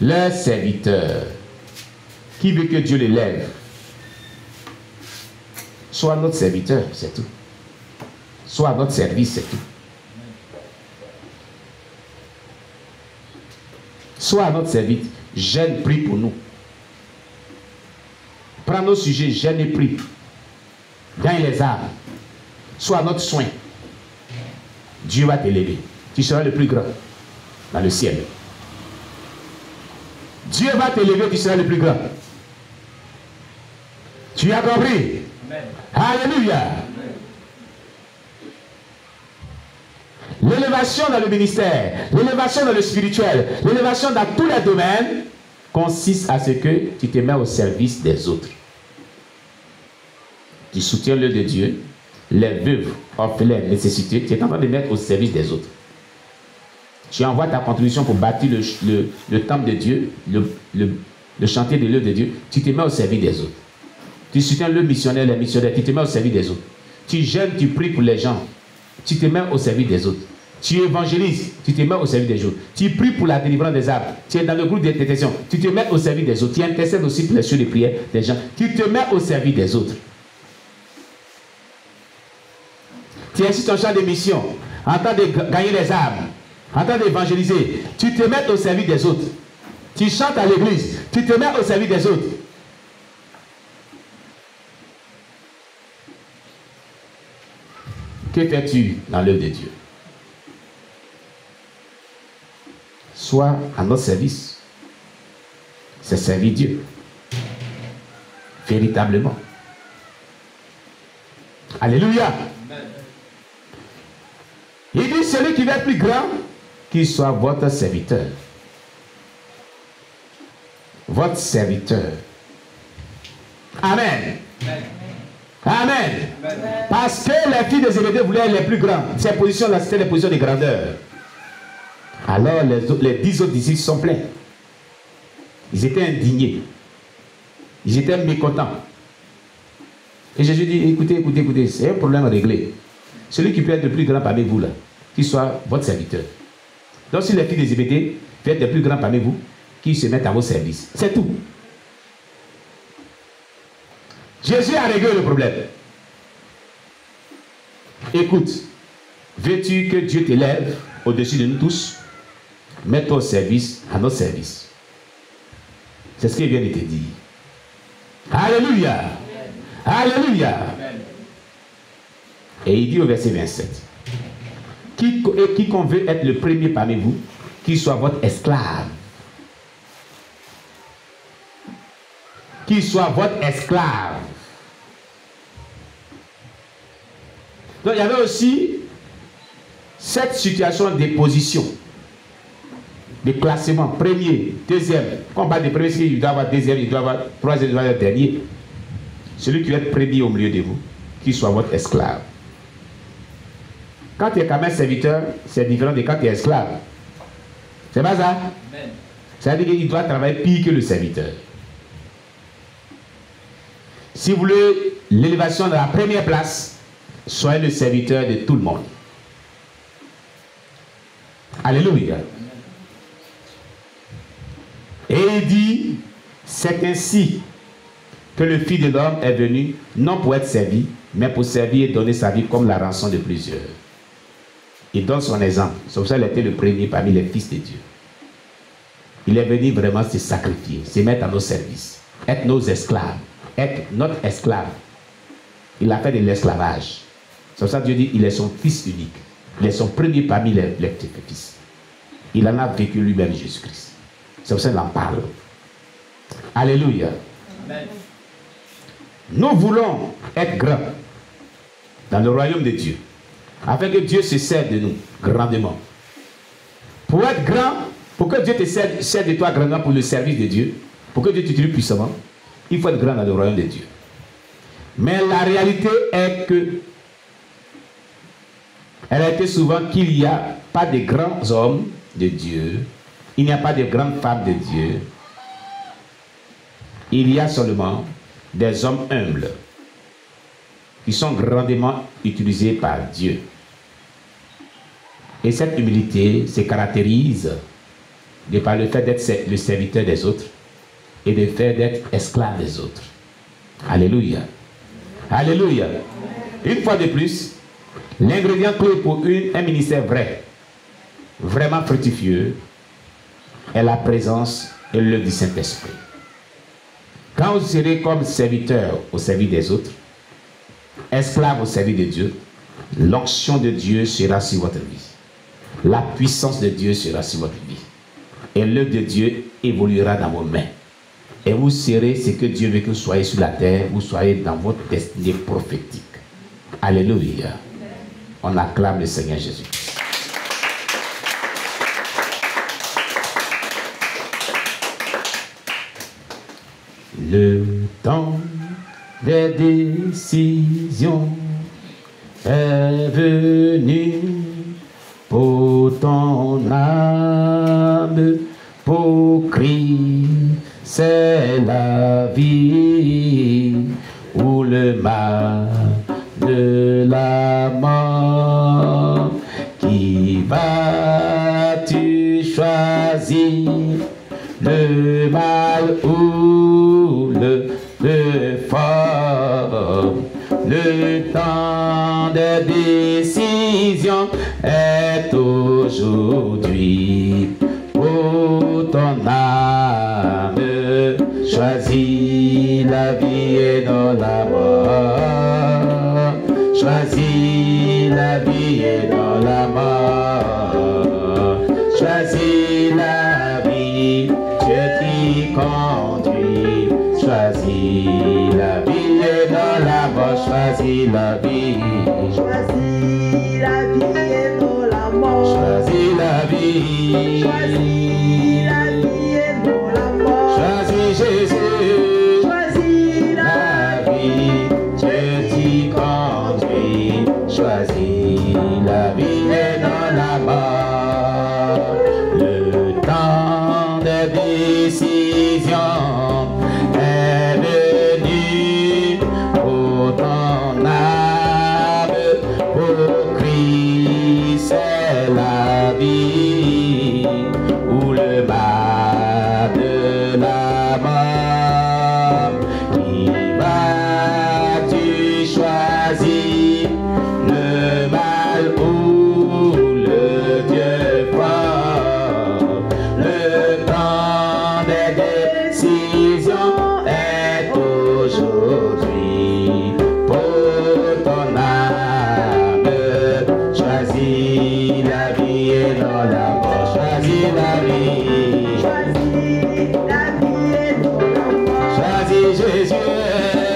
leur serviteur. Qui veut que Dieu l'élève? Sois notre serviteur, c'est tout. Sois à notre service, c'est tout. Sois à notre service. Jeûne, prie pour nous. Prends nos sujets, jeûne et prie. Gagne les âmes. Sois à notre soin. Dieu va t'élever. Tu seras le plus grand dans le ciel. Dieu va t'élever, tu seras le plus grand. Tu as compris? Amen. Alléluia. L'élévation dans le ministère, l'élévation dans le spirituel, l'élévation dans tous les domaines consiste à ce que tu te mets au service des autres. Tu soutiens l'œuvre de Dieu, les veuves, orphelins, nécessités, tu es en train de mettre au service des autres. Tu envoies ta contribution pour bâtir le temple de Dieu, le chantier de l'œuvre de Dieu, tu te mets au service des autres. Tu soutiens le missionnaire, les missionnaires, tu te mets au service des autres. Tu jeûnes, tu pries pour les gens, tu te mets au service des autres. Tu évangélises, tu te mets au service des autres. Tu pries pour la délivrance des âmes, tu es dans le groupe d'intercession, tu te mets au service des autres. Tu intercèdes aussi pour les cieux de prière des gens, tu te mets au service des autres. Tu es sur ton champ de mission, en train de gagner les âmes, en train d'évangéliser, tu te mets au service des autres. Tu chantes à l'église, tu te mets au service des autres. Que fais-tu dans l'œuvre de Dieu? Sois à notre service. C'est servir Dieu. Véritablement. Alléluia. Il dit, celui qui va être plus grand, qu'il soit votre serviteur. Votre serviteur. Amen. Amen. Parce que les filles de Zébédée voulaient les plus grands. Ces positions-là, c'était les positions de grandeur. Alors les 10 autres disciples sont pleins. Ils étaient indignés. Ils étaient mécontents. Et Jésus dit, écoutez, c'est un problème réglé. Celui qui peut être le plus grand parmi vous, là, qu'il soit votre serviteur. Donc si les filles de Zébédée veulent être les plus grands parmi vous, qu'ils se mettent à vos services. C'est tout. Jésus a réglé le problème. Écoute, veux-tu que Dieu t'élève au-dessus de nous tous? Mets-toi au service, à notre service. C'est ce qu'il vient de te dire. Alléluia. Alléluia. Et il dit au verset 27. Quiconque veut être le premier parmi vous, qu'il soit votre esclave. Qu'il soit votre esclave. Donc il y avait aussi cette situation de position, de classement, premier, deuxième. Quand on parle de premier, il doit avoir deuxième, il doit avoir troisième, il doit avoir dernier. Celui qui va être premier au milieu de vous, qu'il soit votre esclave. Quand tu es quand même serviteur, c'est différent de quand tu es esclave. C'est pas ça? Amen. Ça veut dire qu'il doit travailler pire que le serviteur. Si vous voulez l'élévation de la première place, soyez le serviteur de tout le monde. Alléluia. Et il dit, c'est ainsi que le Fils de l'homme est venu, non pour être servi, mais pour servir et donner sa vie comme la rançon de plusieurs. Il donne son exemple. C'est pour ça qu'il était le premier parmi les fils de Dieu. Il est venu vraiment se sacrifier, se mettre à nos services, être nos esclaves, être notre esclave. Il a fait de l'esclavage. C'est pour ça que Dieu dit, il est son fils unique. Il est son premier parmi les fils. Il en a vécu lui-même, Jésus-Christ. C'est pour ça qu'il en parle. Alléluia. Amen. Nous voulons être grands dans le royaume de Dieu, afin que Dieu se sert de nous grandement. Pour être grand, pour que Dieu te sert de toi grandement pour le service de Dieu, pour que Dieu t'utilise puissamment, il faut être grand dans le royaume de Dieu. Mais la réalité est que elle a été souvent qu'il n'y a pas de grands hommes de Dieu, il n'y a pas de grandes femmes de Dieu, il y a seulement des hommes humbles qui sont grandement utilisés par Dieu. Et cette humilité se caractérise de par le fait d'être le serviteur des autres et de faire d'être esclave des autres. Alléluia. Alléluia. Une fois de plus, l'ingrédient clé pour un ministère vrai, vraiment fructifieux, est la présence et l'œuvre du Saint-Esprit. Quand vous serez comme serviteur au service des autres, esclave au service de Dieu, l'onction de Dieu sera sur votre vie. La puissance de Dieu sera sur votre vie. Et l'œuvre de Dieu évoluera dans vos mains. Et vous serez ce que Dieu veut que vous soyez sur la terre, vous soyez dans votre destinée prophétique. Alléluia. On acclame le Seigneur Jésus. Le temps des décisions est venu pour ton âme, pour Christ, c'est la vie, ou le mal de la mort. Qui vas-tu choisir, le mal ou le fort? Le temps des décisions est aujourd'hui. Pour ton âme, choisis la vie et non la mort. Choisis la vie et non la mort. Choisis la vie, Dieu t'y conduit. Choisis la vie et non la mort. Choisis la vie. Choisis la vie et non la mort. Choisis la vie. Choisis la vie et non la mort. Choisis Jésus. Choisis La vie, Dieu t'y conduit. Choisis la vie et non la mort. Le temps des décisions est venu pour ton âme, pour Christ c'est la vie, ou le mal de la mort. Qui vas-tu choisir, le mal ou le Dieu fort? Le temps des décisions est aujourd'hui. Pour ton âme, choisis la vie et non la mort. Choisis la vie. Choisis la vie et non la mort. Choisis Jésus.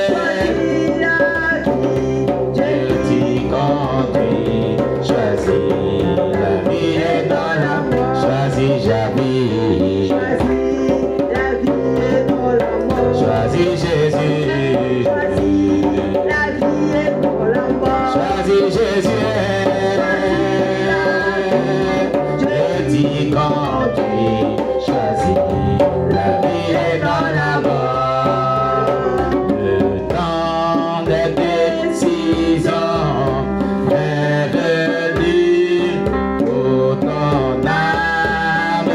Choisis la vie, Dieu t'y conduit. Choisis la vie et non la mort. Choisis Javi. choisis la vie et non la mort. Choisis Jésus. Choisis la vie et non la mort. Choisis Jésus. Dieu t'y conduit. Choisis la vie et non la mort. Le temps des décisions est venu pour ton âme,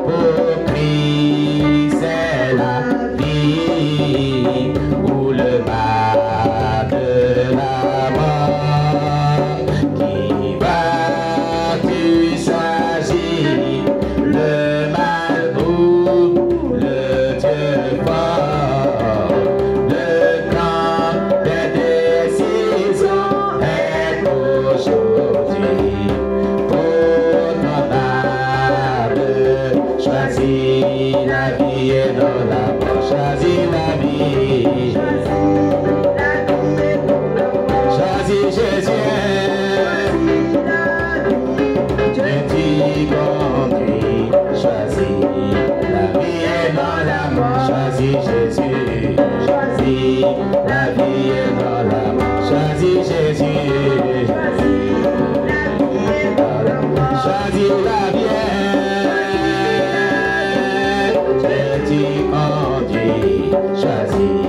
pour Christ c'est la vie, ou le mal de la mort. Qui vas-tu choisir, le mal ou le Dieu fort? Le temps des décisions est aujourd'hui. Pour ton âme, choisis la vie et non la mort. Choisis la vie. La vie et non la mort. Choisis Jésus. La vie, Dieu t'y conduit. Choisis la vie et non la mort. Choisis Jésus. Choisis la vie et non la mort. Choisis Jésus. choisis la vie et non la mort. Choisis la vie. Dieu t'y conduit. Choisis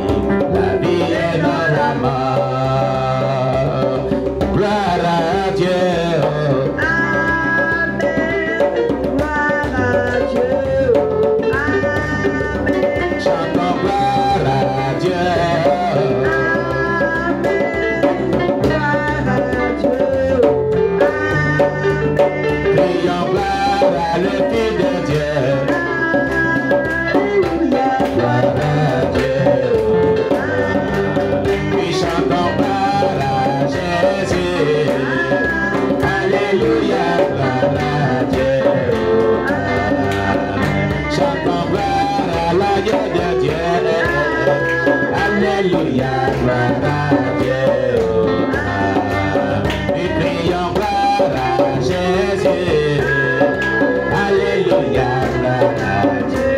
la vie et non la mort. Gloire à Dieu. Amen. Gloire à Dieu. gloire à Dieu. Et crions gloire à Jésus. Alléluia, gloire à Dieu.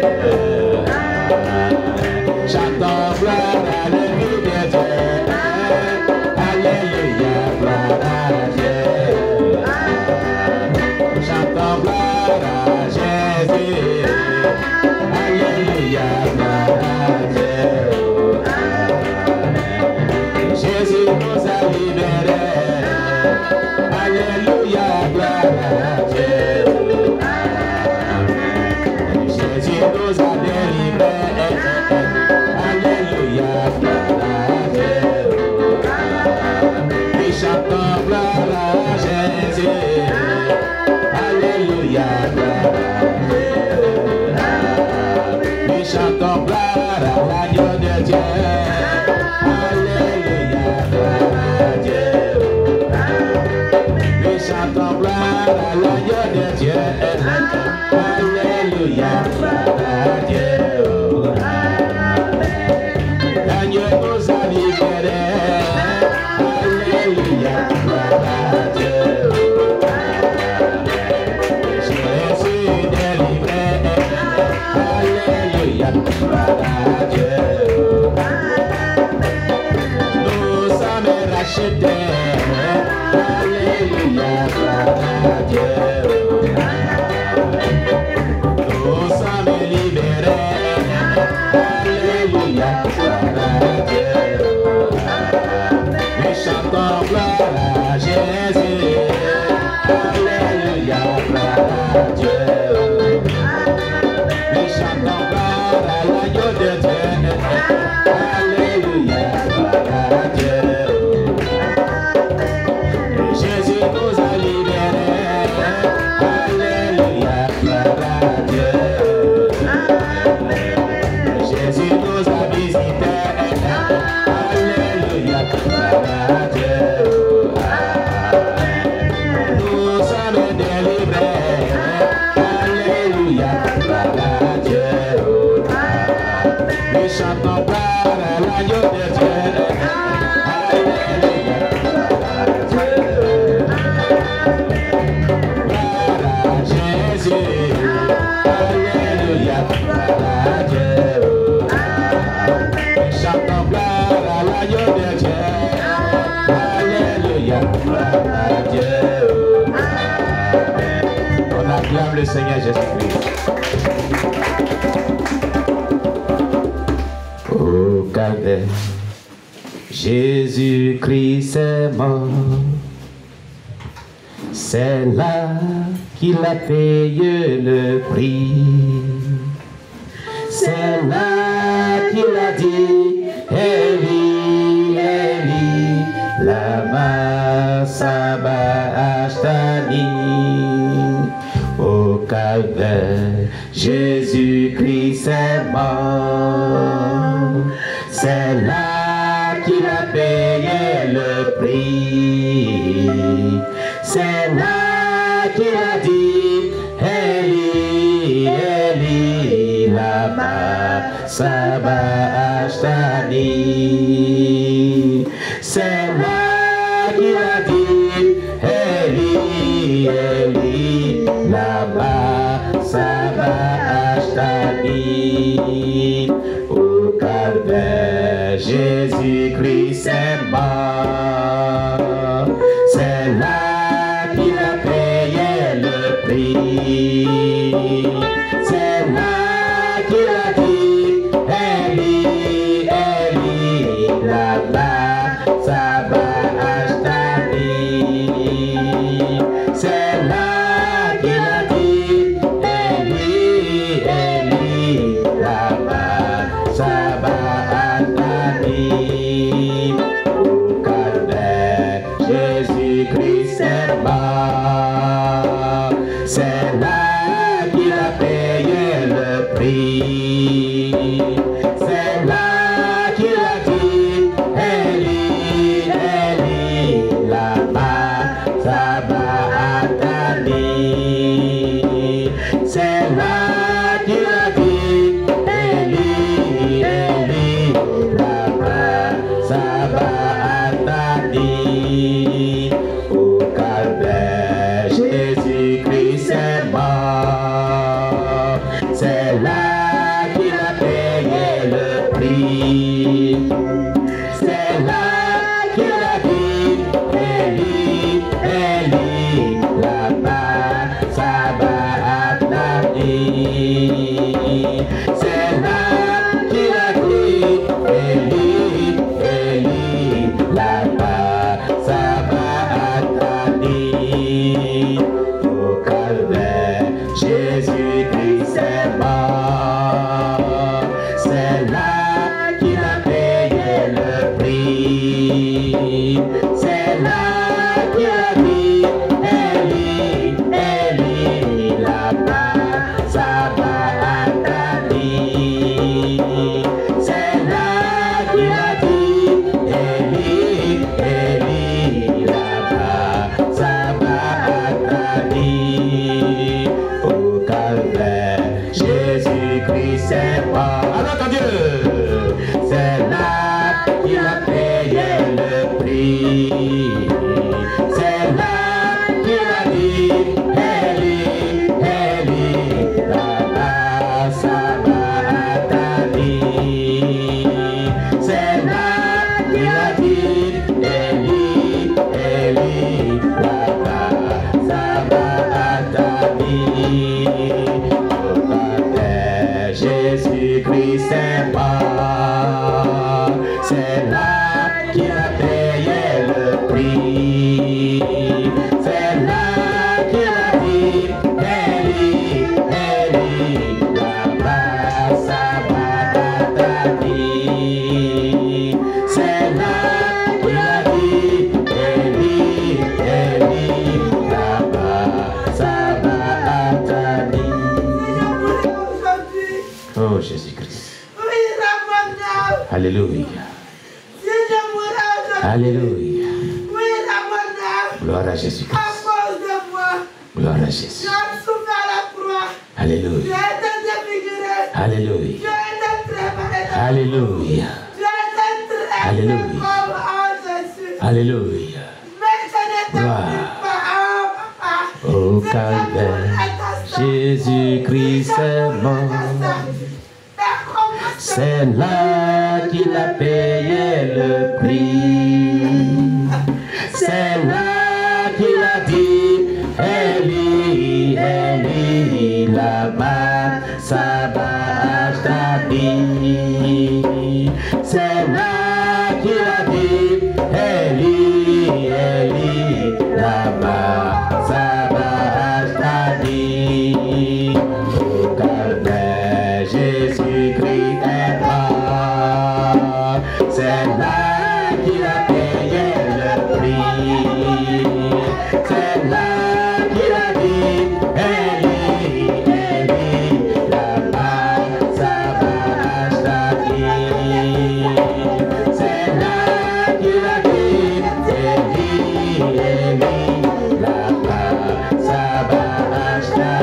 Chantons gloire à la vie de Dieu. Alléluia, gloire à Dieu. Chantons gloire à Jésus. Alléluia, gloire à Dieu. Jésus nous a libérés. Alléluia, gloire à Dieu. Jésus nous a délivrés. Alléluia, gloire à Dieu. Et chantons gloire à Jésus. Alléluia, gloire à Dieu. Et chantons gloire à l'agneau de Dieu. Alléluia, gloire à Dieu. Et chantons gloire à l'agneau de Dieu. Alléluia, gloire à Dieu. L'agneau nous a libérés. Alléluia, gloire à Dieu. Jésus délivré. Alléluia, gloire à Dieu. Nous sommes rachetés. Alléluia, gloire à Dieu. Nous sommes libérés. Alléluia, gloire à Dieu. Nous chantons gloire à Jésus. Alléluia, gloire à Dieu. Nous chantons gloire à l'agneau de Dieu. Alléluia, gloire à Dieu. Jésus nous a libérés. Alléluia, gloire à Dieu. Jésus nous a visités. Alléluia, gloire à Dieu. Nous sommes délivrés. Alléluia, gloire à Dieu. Nous chantons gloire à l'agneau de Dieu. Alléluia, gloire à Dieu. Gloire à Jésus. Alléluia, gloire à Dieu. Chantons gloire à l'agneau de Dieu. Alléluia, gloire à Dieu. On acclame le Seigneur Jésus-Christ. Au calvaire, Jésus-Christ est mort. C'est là qu'il a payé le prix. C'est là qu'il a dit, Eli, Eli, lama sabachthani. Au calvaire, Jésus-Christ est mort. C'est là qu'il a payé le prix. C'est là qu'il a dit, Eli, Eli, lama sabachthani. C'est là qu'il a dit, Eli, Eli, lama sabachthani. Au calvaire, Jésus-Christ est mort. C'est là qu'il a payé le prix. C'est là qu'il a dit, Eli, Eli, lama sabachthani. C'est là qu'il a dit, Eli, Eli, lama sabachthani. Au calvaire, Jésus-Christ est mort. C'est là qu'il a payé le prix. C'est là qu'il a dit, Eli, Eli, lama sabachthani. C'est là qu'il a dit, Eli, Eli, lama sabachthani. Jésus-Christ est mort. Alors ton Dieu, c'est là qu'il a payé le prix. C'est là qu'il a dit, Eli, Eli, lama sabachthani. C'est là qu'il a dit, Eli, Eli, lama sabachthani. Jésus-Christ est mort, c'est là qu'il a payé le prix, c'est là qu'il a dit, Eli, Eli, lama sabachthani. C'est là qu'il a dit, Eli, Eli, lama sabachthani. Oh Jésus-Christ. Alléluia. Alléluia. Gloire à Jésus-Christ. Gloire à Jésus. Alléluia. Alléluia. Alléluia. Alléluia. Alléluia. Gloire. Au calvaire, Jésus-Christ est mort. C'est là qu'il a payé le prix. C'est là qu'il a dit, Eli, Eli, lama sabachthani. C'est là qu'il a dit, Eli, Eli, lama sabachthani. Au calvaire, Jésus-Christ est mort. C'est là qu'il a payé le prix. C'est là qu'il a dit, Eli, Eli, lama sabachthani. C'est là qu'il a dit, Eli, Eli, lama sabachthani.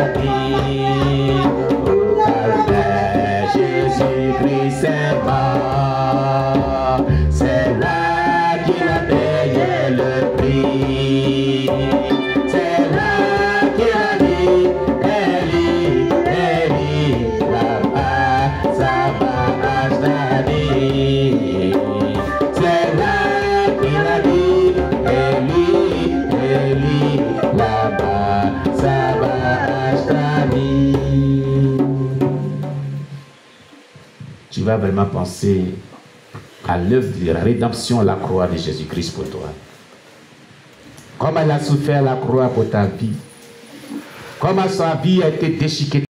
Au calvaire, Jésus-Christ est mort. C'est là qu'il a payé le prix. C'est là qu'il a dit, Eli, Eli, lama sabachthani. C'est là qu'il a dit, Eli, Eli, lama sabachthani. Tu vas vraiment penser à l'œuvre de la rédemption à la croix de Jésus-Christ pour toi. Comme elle a souffert la croix pour ta vie. Comme sa vie a été déchiquetée.